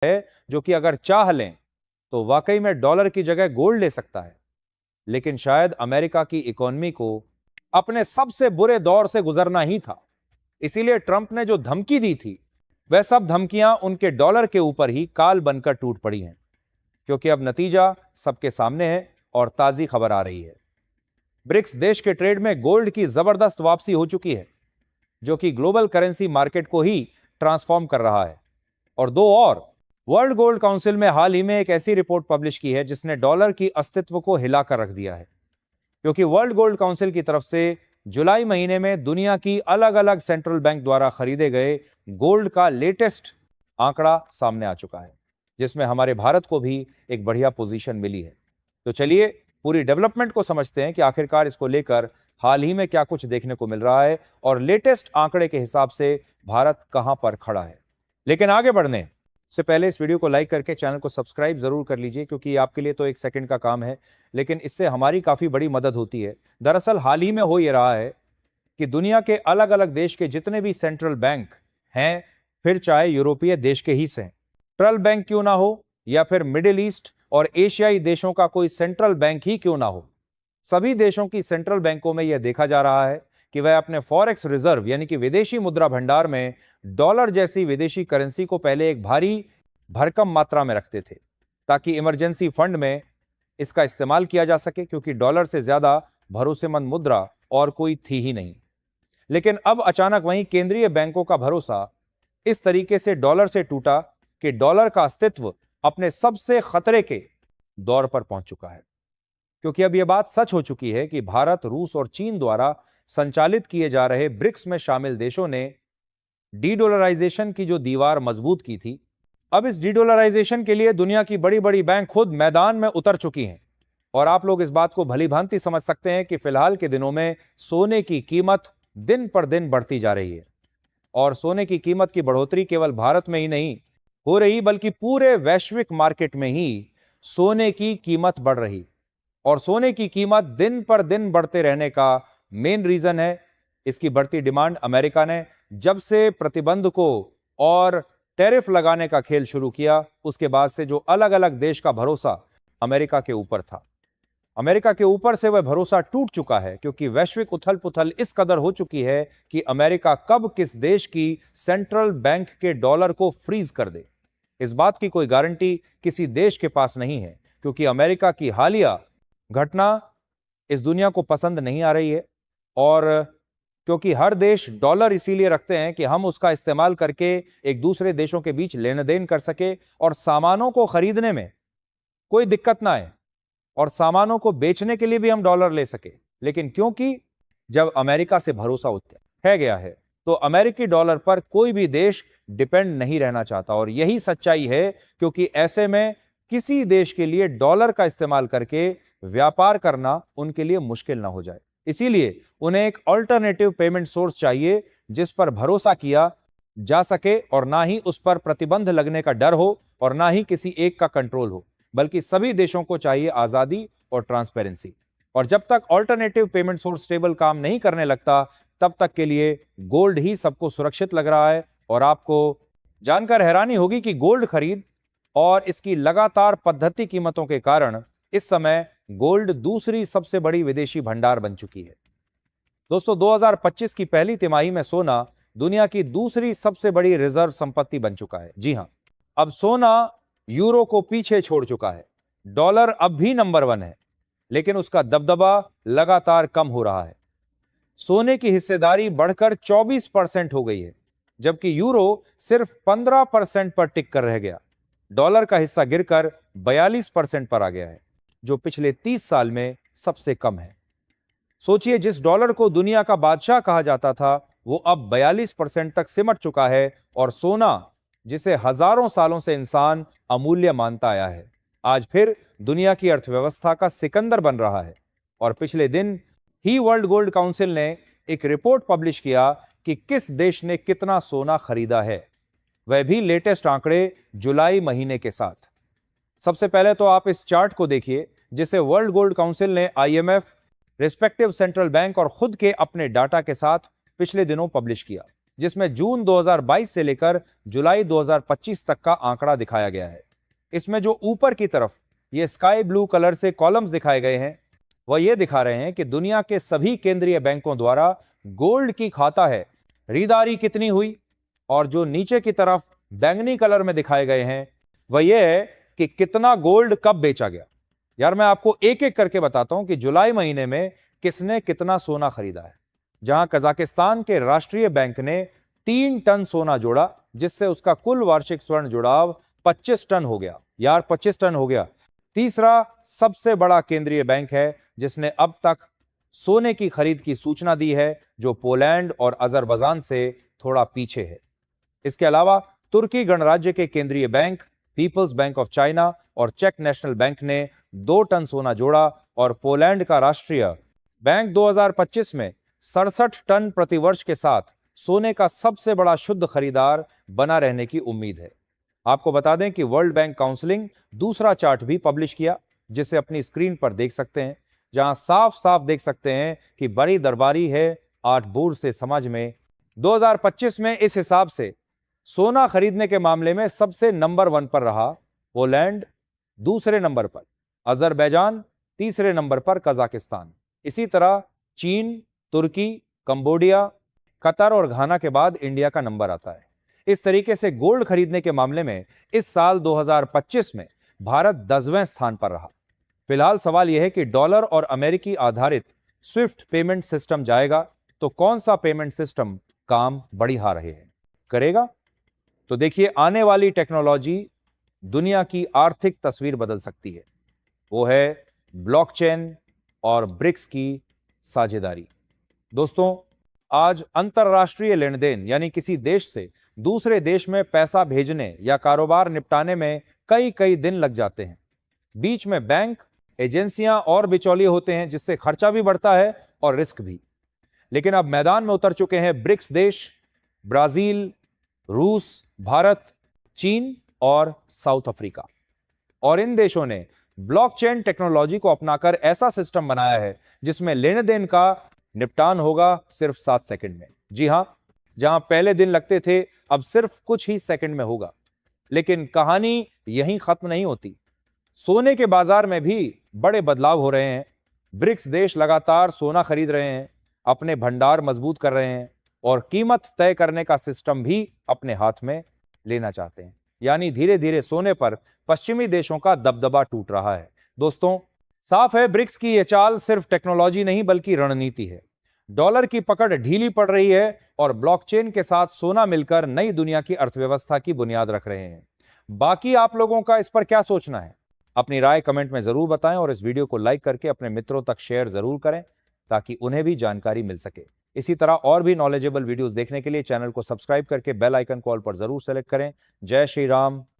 है जो कि अगर चाह लें तो वाकई में डॉलर की जगह गोल्ड ले सकता है। लेकिन शायद अमेरिका की इकोनॉमी को अपने सबसे बुरे दौर से गुजरना ही था। इसीलिए ट्रंप ने जो धमकी दी थी वह सब धमकियां उनके डॉलर के ऊपर ही काल बनकर टूट पड़ी हैं, क्योंकि अब नतीजा सबके सामने है और ताजी खबर आ रही है। ब्रिक्स देश के ट्रेड में गोल्ड की जबरदस्त वापसी हो चुकी है, जो कि ग्लोबल करेंसी मार्केट को ही ट्रांसफॉर्म कर रहा है। और दो और, वर्ल्ड गोल्ड काउंसिल में हाल ही में एक ऐसी रिपोर्ट पब्लिश की है जिसने डॉलर की अस्तित्व को हिलाकर रख दिया है, क्योंकि वर्ल्ड गोल्ड काउंसिल की तरफ से जुलाई महीने में दुनिया की अलग अलग सेंट्रल बैंक द्वारा खरीदे गए गोल्ड का लेटेस्ट आंकड़ा सामने आ चुका है, जिसमें हमारे भारत को भी एक बढ़िया पोजीशन मिली है। तो चलिए पूरी डेवलपमेंट को समझते हैं कि आखिरकार इसको लेकर हाल ही में क्या कुछ देखने को मिल रहा है और लेटेस्ट आंकड़े के हिसाब से भारत कहां पर खड़ा है। लेकिन आगे बढ़ने से पहले इस वीडियो को लाइक करके चैनल को सब्सक्राइब जरूर कर लीजिए, क्योंकि आपके लिए तो एक सेकंड का काम है, लेकिन इससे हमारी काफी बड़ी मदद होती है। दरअसल हाल ही में हो ये रहा है कि दुनिया के अलग अलग देश के जितने भी सेंट्रल बैंक हैं, फिर चाहे यूरोपीय देश के ही से सेंट्रल बैंक क्यों ना हो या फिर मिडिल ईस्ट और एशियाई देशों का कोई सेंट्रल बैंक ही क्यों ना हो, सभी देशों की सेंट्रल बैंकों में यह देखा जा रहा है कि वह अपने फॉरेक्स रिजर्व यानी कि विदेशी मुद्रा भंडार में डॉलर जैसी विदेशी करेंसी को पहले एक भारी भरकम मात्रा में रखते थे, ताकि इमरजेंसी फंड में इसका इस्तेमाल किया जा सके, क्योंकि डॉलर से ज्यादा भरोसेमंद मुद्रा और कोई थी ही नहीं। लेकिन अब अचानक वहीं केंद्रीय बैंकों का भरोसा इस तरीके से डॉलर से टूटा कि डॉलर का अस्तित्व अपने सबसे खतरे के दौर पर पहुंच चुका है, क्योंकि अब यह बात सच हो चुकी है कि भारत, रूस और चीन द्वारा संचालित किए जा रहे ब्रिक्स में शामिल देशों ने डी डॉलराइजेशन की जो दीवार मजबूत की थी, अब इस डी डॉलराइजेशन के लिए दुनिया की बड़ी बड़ी बैंक खुद मैदान में उतर चुकी हैं। और आप लोग इस बात को भली भांति समझ सकते हैं कि फिलहाल के दिनों में सोने की कीमत दिन पर दिन बढ़ती जा रही है, और सोने की कीमत की बढ़ोतरी केवल भारत में ही नहीं हो रही, बल्कि पूरे वैश्विक मार्केट में ही सोने की कीमत बढ़ रही। और सोने की कीमत दिन पर दिन बढ़ते रहने का मेन रीजन है इसकी बढ़ती डिमांड। अमेरिका ने जब से प्रतिबंध को और टैरिफ लगाने का खेल शुरू किया, उसके बाद से जो अलग अलग देश का भरोसा अमेरिका के ऊपर था, अमेरिका के ऊपर से वह भरोसा टूट चुका है, क्योंकि वैश्विक उथल पुथल इस कदर हो चुकी है कि अमेरिका कब किस देश की सेंट्रल बैंक के डॉलर को फ्रीज कर दे, इस बात की कोई गारंटी किसी देश के पास नहीं है, क्योंकि अमेरिका की हालिया घटना इस दुनिया को पसंद नहीं आ रही है। और क्योंकि हर देश डॉलर इसीलिए रखते हैं कि हम उसका इस्तेमाल करके एक दूसरे देशों के बीच लेन देन कर सके और सामानों को खरीदने में कोई दिक्कत ना आए, और सामानों को बेचने के लिए भी हम डॉलर ले सके। लेकिन क्योंकि जब अमेरिका से भरोसा उठ गया है तो अमेरिकी डॉलर पर कोई भी देश डिपेंड नहीं रहना चाहता, और यही सच्चाई है, क्योंकि ऐसे में किसी देश के लिए डॉलर का इस्तेमाल करके व्यापार करना उनके लिए मुश्किल ना हो जाए। इसीलिए उन्हें एक अल्टरनेटिव पेमेंट सोर्स चाहिए जिस पर भरोसा किया जा सके, और ना ही उस पर प्रतिबंध लगने का डर हो और ना ही किसी एक का कंट्रोल हो, बल्कि सभी देशों को चाहिए आजादी और ट्रांसपेरेंसी। और जब तक अल्टरनेटिव पेमेंट सोर्स स्टेबल काम नहीं करने लगता, तब तक के लिए गोल्ड ही सबको सुरक्षित लग रहा है। और आपको जानकर हैरानी होगी कि गोल्ड खरीद और इसकी लगातार पद्धति कीमतों के कारण इस समय गोल्ड दूसरी सबसे बड़ी विदेशी भंडार बन चुकी है। दोस्तों, 2025 की पहली तिमाही में सोना दुनिया की दूसरी सबसे बड़ी रिजर्व संपत्ति बन चुका है। जी हां, अब सोना यूरो को पीछे छोड़ चुका है। डॉलर अब भी नंबर 1 है, लेकिन उसका दबदबा लगातार कम हो रहा है। सोने की हिस्सेदारी बढ़कर 24% हो गई है, जबकि यूरो सिर्फ 15% पर टिक कर रह गया। डॉलर का हिस्सा गिरकर 42% पर आ गया है, जो पिछले 30 साल में सबसे कम है। सोचिए, जिस डॉलर को दुनिया का बादशाह कहा जाता था, वो अब 42% तक सिमट चुका है, और सोना, जिसे हजारों सालों से इंसान अमूल्य मानता आया है, आज फिर दुनिया की अर्थव्यवस्था का सिकंदर बन रहा है। और पिछले दिन ही वर्ल्ड गोल्ड काउंसिल ने एक रिपोर्ट पब्लिश किया कि किस देश ने कितना सोना खरीदा है, वह भी लेटेस्ट आंकड़े जुलाई महीने के साथ। सबसे पहले तो आप इस चार्ट को देखिए, जिसे वर्ल्ड गोल्ड काउंसिल ने IMF, रिस्पेक्टिव सेंट्रल बैंक और खुद के अपने डाटा के साथ पिछले दिनों पब्लिश किया। जिसमें जून 2022 से लेकर जुलाई 2025 तक का आंकड़ा दिखाया गया है। इसमें जो ऊपर की तरफ ये स्काई ब्लू कलर से कॉलम्स दिखाए गए हैं वह ये दिखा रहे हैं कि दुनिया के सभी केंद्रीय बैंकों द्वारा गोल्ड की खाता है खरीदारी कितनी हुई, और जो नीचे की तरफ बैंगनी कलर में दिखाए गए हैं वह यह है कि कितना गोल्ड कब बेचा गया। यार मैं आपको एक एक करके बताता हूं कि जुलाई महीने में किसने कितना सोना खरीदा है। जहां कजाकिस्तान के राष्ट्रीय बैंक ने 3 टन सोना जोड़ा, जिससे उसका कुल वार्षिक स्वर्ण जुड़ाव 25 टन हो गया। यार 25 टन हो गया। तीसरा सबसे बड़ा केंद्रीय बैंक है जिसने अब तक सोने की खरीद की सूचना दी है, जो पोलैंड और अजरबैजान से थोड़ा पीछे है। इसके अलावा तुर्की गणराज्य के केंद्रीय bank, People's Bank of China और चेक नेशनल बैंक ने 2 टन सोना जोड़ा, और पोलैंड का राष्ट्रीय बैंक 2025 में 67 टन प्रतिवर्ष के साथ सोने का सबसे बड़ा शुद्ध खरीदार बना रहने की उम्मीद है। आपको बता दें कि वर्ल्ड बैंक काउंसिलिंग दूसरा चार्ट भी पब्लिश किया, जिसे अपनी स्क्रीन पर देख सकते हैं, जहां साफ साफ देख सकते हैं कि बड़ी दरबारी है 8 बूढ़ से समझ में। 2025 में इस हिसाब से सोना खरीदने के मामले में सबसे नंबर 1 पर रहा पोलैंड, दूसरे नंबर पर अजरबैजान, तीसरे नंबर पर कजाकिस्तान। इसी तरह चीन, तुर्की, कंबोडिया, कतर और घाना के बाद इंडिया का नंबर आता है। इस तरीके से गोल्ड खरीदने के मामले में इस साल 2025 में भारत 10वें स्थान पर रहा। फिलहाल सवाल यह है कि डॉलर और अमेरिकी आधारित स्विफ्ट पेमेंट सिस्टम जाएगा तो कौन सा पेमेंट सिस्टम काम बढ़िया रहे है करेगा। तो देखिए, आने वाली टेक्नोलॉजी दुनिया की आर्थिक तस्वीर बदल सकती है। वो है ब्लॉकचेन और ब्रिक्स की साझेदारी। दोस्तों, आज अंतरराष्ट्रीय लेन देन यानी किसी देश से दूसरे देश में पैसा भेजने या कारोबार निपटाने में कई दिन लग जाते हैं। बीच में बैंक, एजेंसियां और बिचौलिए होते हैं, जिससे खर्चा भी बढ़ता है और रिस्क भी। लेकिन अब मैदान में उतर चुके हैं ब्रिक्स देश, ब्राजील, रूस, भारत, चीन और साउथ अफ्रीका। और इन देशों ने ब्लॉकचेन टेक्नोलॉजी को अपनाकर ऐसा सिस्टम बनाया है जिसमें लेन देन का निपटान होगा सिर्फ 7 सेकंड में। जी हां, जहां पहले दिन लगते थे अब सिर्फ कुछ ही सेकंड में होगा। लेकिन कहानी यहीं खत्म नहीं होती। सोने के बाजार में भी बड़े बदलाव हो रहे हैं। ब्रिक्स देश लगातार सोना खरीद रहे हैं, अपने भंडार मजबूत कर रहे हैं और कीमत तय करने का सिस्टम भी अपने हाथ में लेना चाहते हैं। यानी धीरे धीरे सोने पर पश्चिमी देशों का दबदबा टूट रहा है। दोस्तों, साफ है ब्रिक्स की यह चाल सिर्फ टेक्नोलॉजी नहीं बल्कि रणनीति है। डॉलर की पकड़ ढीली पड़ रही है और ब्लॉकचेन के साथ सोना मिलकर नई दुनिया की अर्थव्यवस्था की बुनियाद रख रहे हैं। बाकी आप लोगों का इस पर क्या सोचना है? अपनी राय कमेंट में जरूर बताएं और इस वीडियो को लाइक करके अपने मित्रों तक शेयर जरूर करें ताकि उन्हें भी जानकारी मिल सके। इसी तरह और भी नॉलेजेबल वीडियोस देखने के लिए चैनल को सब्सक्राइब करके बेल आइकन कॉल पर जरूर सेलेक्ट करें। जय श्री राम।